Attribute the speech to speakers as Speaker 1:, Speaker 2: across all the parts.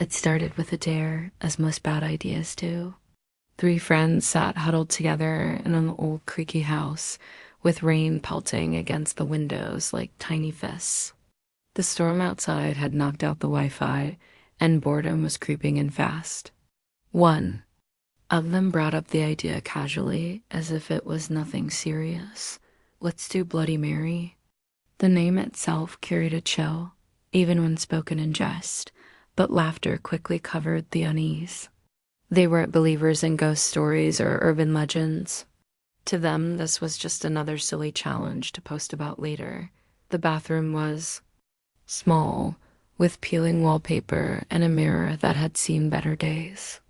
Speaker 1: It started with a dare, as most bad ideas do. Three friends sat huddled together in an old creaky house, with rain pelting against the windows like tiny fists. The storm outside had knocked out the Wi-Fi, and boredom was creeping in fast. One of them brought up the idea casually, as if it was nothing serious. Let's do Bloody Mary. The name itself carried a chill, even when spoken in jest, but laughter quickly covered the unease. They weren't believers in ghost stories or urban legends. To them, this was just another silly challenge to post about later. The bathroom was small, with peeling wallpaper and a mirror that had seen better days.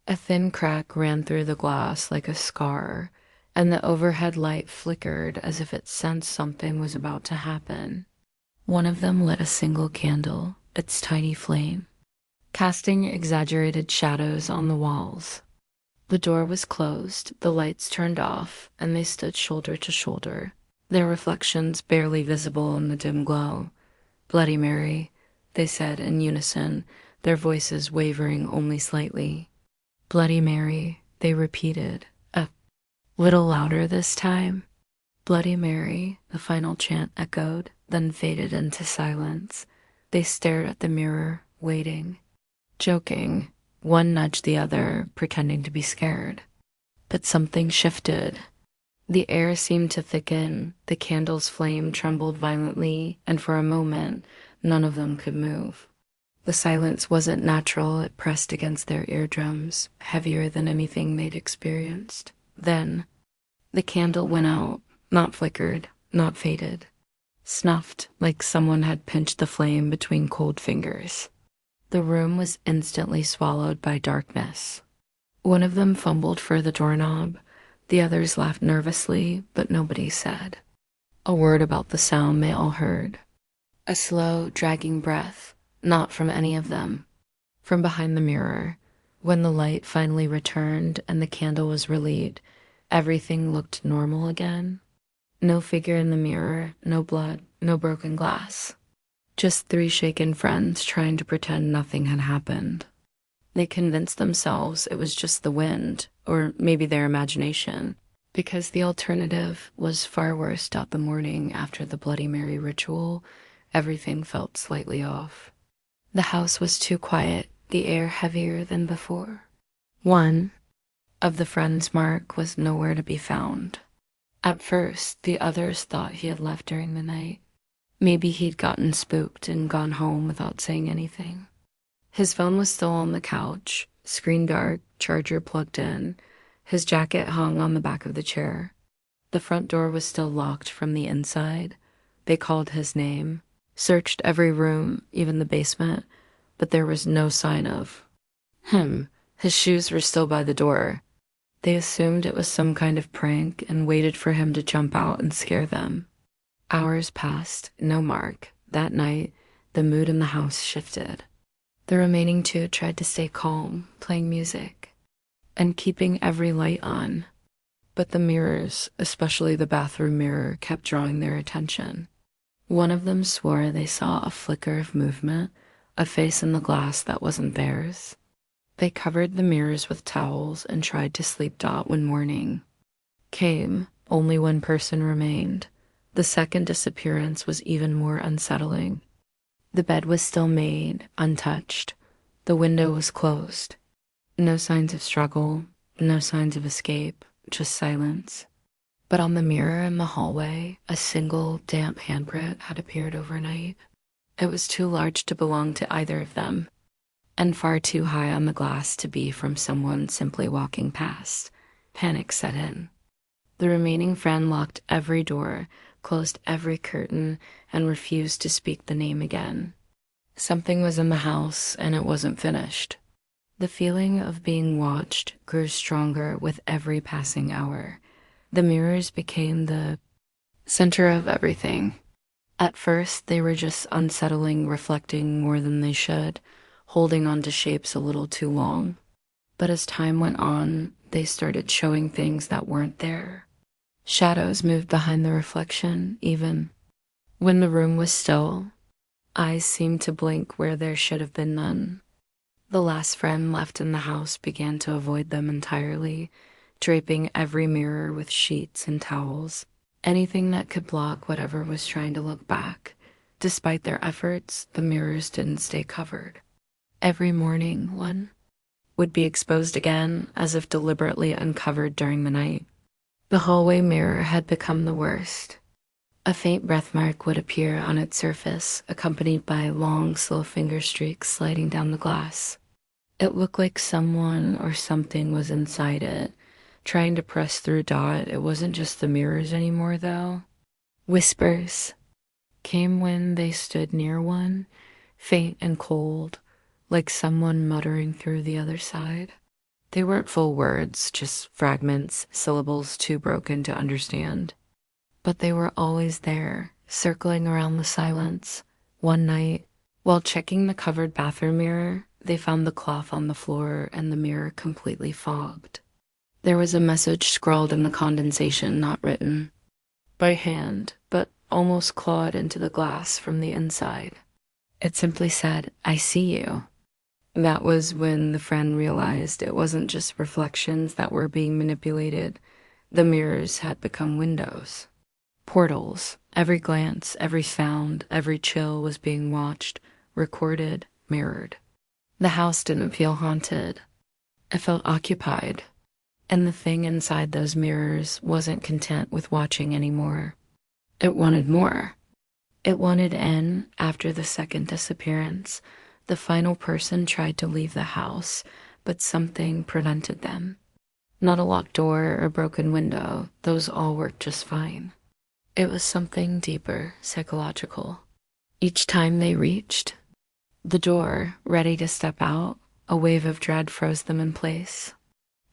Speaker 1: A thin crack ran through the glass like a scar, and the overhead light flickered as if it sensed something was about to happen. One of them lit a single candle, its tiny flame, casting exaggerated shadows on the walls. The door was closed, the lights turned off, and they stood shoulder to shoulder, their reflections barely visible in the dim glow. "Bloody Mary," they said in unison, their voices wavering only slightly. "Bloody Mary," they repeated, a little louder this time. "Bloody Mary," the final chant echoed, then faded into silence. They stared at the mirror, waiting. Joking, one nudged the other, pretending to be scared. But something shifted. The air seemed to thicken, the candle's flame trembled violently, and for a moment, none of them could move. The silence wasn't natural, it pressed against their eardrums, heavier than anything they'd experienced. Then, the candle went out, not flickered, not faded. Snuffed, like someone had pinched the flame between cold fingers. The room was instantly swallowed by darkness. One of them fumbled for the doorknob, the others laughed nervously, but nobody said a word about the sound they all heard. A slow, dragging breath, not from any of them. From behind the mirror, when the light finally returned and the candle was relit, everything looked normal again. No figure in the mirror, no blood, no broken glass. Just three shaken friends trying to pretend nothing had happened. They convinced themselves it was just the wind, or maybe their imagination, because the alternative was far worse. The morning after the Bloody Mary ritual, everything felt slightly off. The house was too quiet, the air heavier than before. One of the friends, Mark, was nowhere to be found. At first, the others thought he had left during the night. Maybe he'd gotten spooked and gone home without saying anything. His phone was still on the couch, screen dark, charger plugged in. His jacket hung on the back of the chair. The front door was still locked from the inside. They called his name, searched every room, even the basement, but there was no sign of him. His shoes were still by the door. They assumed it was some kind of prank and waited for him to jump out and scare them. Hours passed, no Mark. That night, the mood in the house shifted. The remaining two tried to stay calm, playing music, and keeping every light on. But the mirrors, especially the bathroom mirror, kept drawing their attention. One of them swore they saw a flicker of movement, a face in the glass that wasn't theirs. They covered the mirrors with towels and tried to sleep. When morning came, only one person remained. The second disappearance was even more unsettling. The bed was still made, untouched. The window was closed. No signs of struggle, no signs of escape, just silence. But on the mirror in the hallway, a single damp handprint had appeared overnight. It was too large to belong to either of them, and far too high on the glass to be from someone simply walking past. Panic set in. The remaining friend locked every door, closed every curtain, and refused to speak the name again. Something was in the house, and it wasn't finished. The feeling of being watched grew stronger with every passing hour. The mirrors became the center of everything. At first, they were just unsettling, reflecting more than they should, holding on to shapes a little too long. But as time went on, they started showing things that weren't there. Shadows moved behind the reflection, even when the room was still. Eyes seemed to blink where there should have been none. The last friend left in the house began to avoid them entirely, draping every mirror with sheets and towels, anything that could block whatever was trying to look back. Despite their efforts, the mirrors didn't stay covered. Every morning, one would be exposed again, as if deliberately uncovered during the night. The hallway mirror had become the worst. A faint breathmark would appear on its surface, accompanied by long, slow finger streaks sliding down the glass. It looked like someone or something was inside it, trying to press through Dot. It wasn't just the mirrors anymore, though. Whispers came when they stood near one, faint and cold, like someone muttering through the other side. They weren't full words, just fragments, syllables too broken to understand. But they were always there, circling around the silence. One night, while checking the covered bathroom mirror, they found the cloth on the floor and the mirror completely fogged. There was a message scrawled in the condensation, not written by hand, but almost clawed into the glass from the inside. It simply said, "I see you." That was when the friend realized it wasn't just reflections that were being manipulated. The mirrors had become windows. Portals. Every glance, every sound, every chill was being watched, recorded, mirrored. The house didn't feel haunted. It felt occupied. And the thing inside those mirrors wasn't content with watching anymore. It wanted more. It wanted in. After the second disappearance, the final person tried to leave the house, but something prevented them. Not a locked door or broken window. Those all worked just fine. It was something deeper, psychological. Each time they reached the door, ready to step out, a wave of dread froze them in place.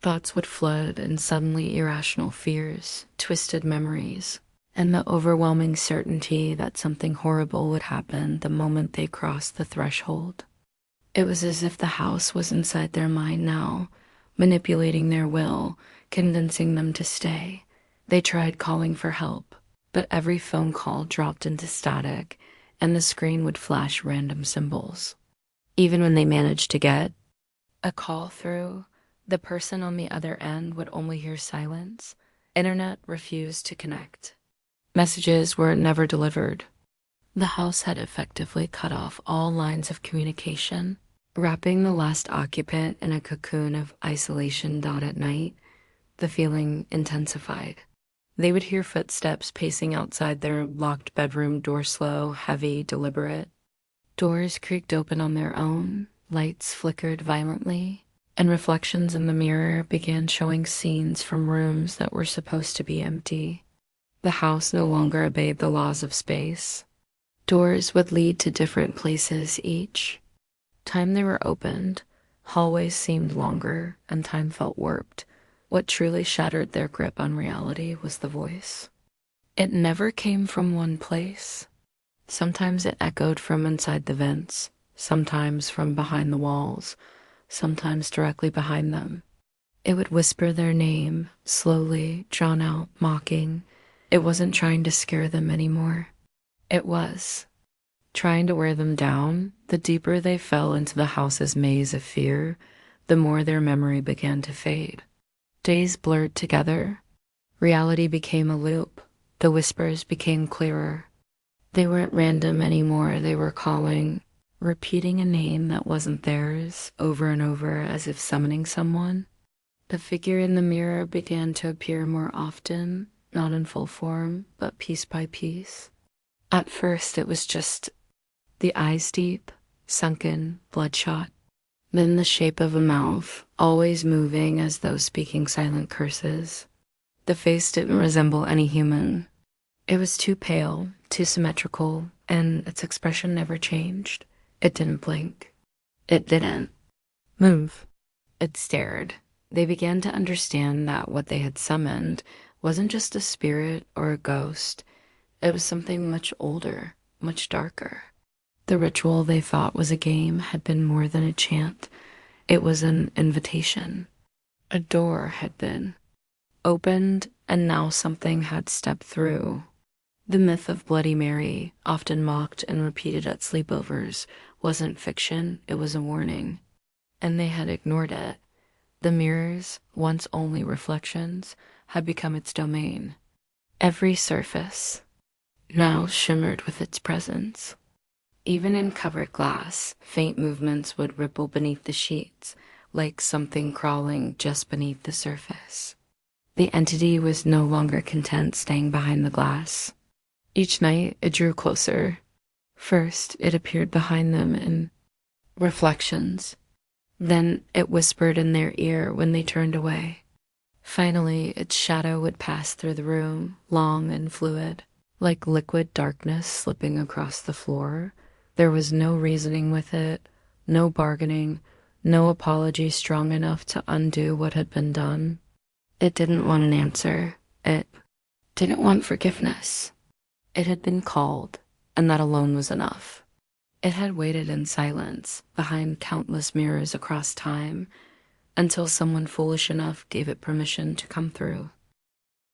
Speaker 1: Thoughts would flood, and suddenly irrational fears, twisted memories, and the overwhelming certainty that something horrible would happen the moment they crossed the threshold. It was as if the house was inside their mind now, manipulating their will, convincing them to stay. They tried calling for help, but every phone call dropped into static, and the screen would flash random symbols. Even when they managed to get a call through, the person on the other end would only hear silence. Internet refused to connect. Messages were never delivered. The house had effectively cut off all lines of communication, wrapping the last occupant in a cocoon of isolation. At night, the feeling intensified. They would hear footsteps pacing outside their locked bedroom door, slow, heavy, deliberate. Doors creaked open on their own, lights flickered violently, and reflections in the mirror began showing scenes from rooms that were supposed to be empty. The house no longer obeyed the laws of space. Doors would lead to different places each time they were opened. Hallways seemed longer, and time felt warped. What truly shattered their grip on reality was the voice. It never came from one place. Sometimes it echoed from inside the vents, sometimes from behind the walls, sometimes directly behind them. It would whisper their name, slowly, drawn out, mocking. It wasn't trying to scare them anymore. It was trying to wear them down. The deeper they fell into the house's maze of fear, the more their memory began to fade. Days blurred together. Reality became a loop. The whispers became clearer. They weren't random anymore. They were calling, repeating a name that wasn't theirs, over and over, as if summoning someone. The figure in the mirror began to appear more often, not in full form, but piece by piece. At first, it was just the eyes deep, sunken, bloodshot. Then the shape of a mouth, always moving as though speaking silent curses. The face didn't resemble any human. It was too pale, too symmetrical, and its expression never changed. It didn't blink. It didn't move. It stared. They began to understand that what they had summoned wasn't just a spirit or a ghost. It was something much older, much darker. The ritual they thought was a game had been more than a chant. It was an invitation. A door had been opened, and now something had stepped through. The myth of Bloody Mary, often mocked and repeated at sleepovers, wasn't fiction. It was a warning. and they had ignored it. The mirrors, once only reflections, had become its domain. Every surface now shimmered with its presence. Even in covered glass, faint movements would ripple beneath the sheets, like something crawling just beneath the surface. The entity was no longer content staying behind the glass. Each night, it drew closer. First, it appeared behind them in reflections. Then it whispered in their ear when they turned away. Finally, its shadow would pass through the room, long and fluid, like liquid darkness slipping across the floor. There was no reasoning with it, no bargaining, no apology strong enough to undo what had been done. It didn't want an answer. It didn't want forgiveness. It had been called, and that alone was enough. It had waited in silence, behind countless mirrors across time, until someone foolish enough gave it permission to come through.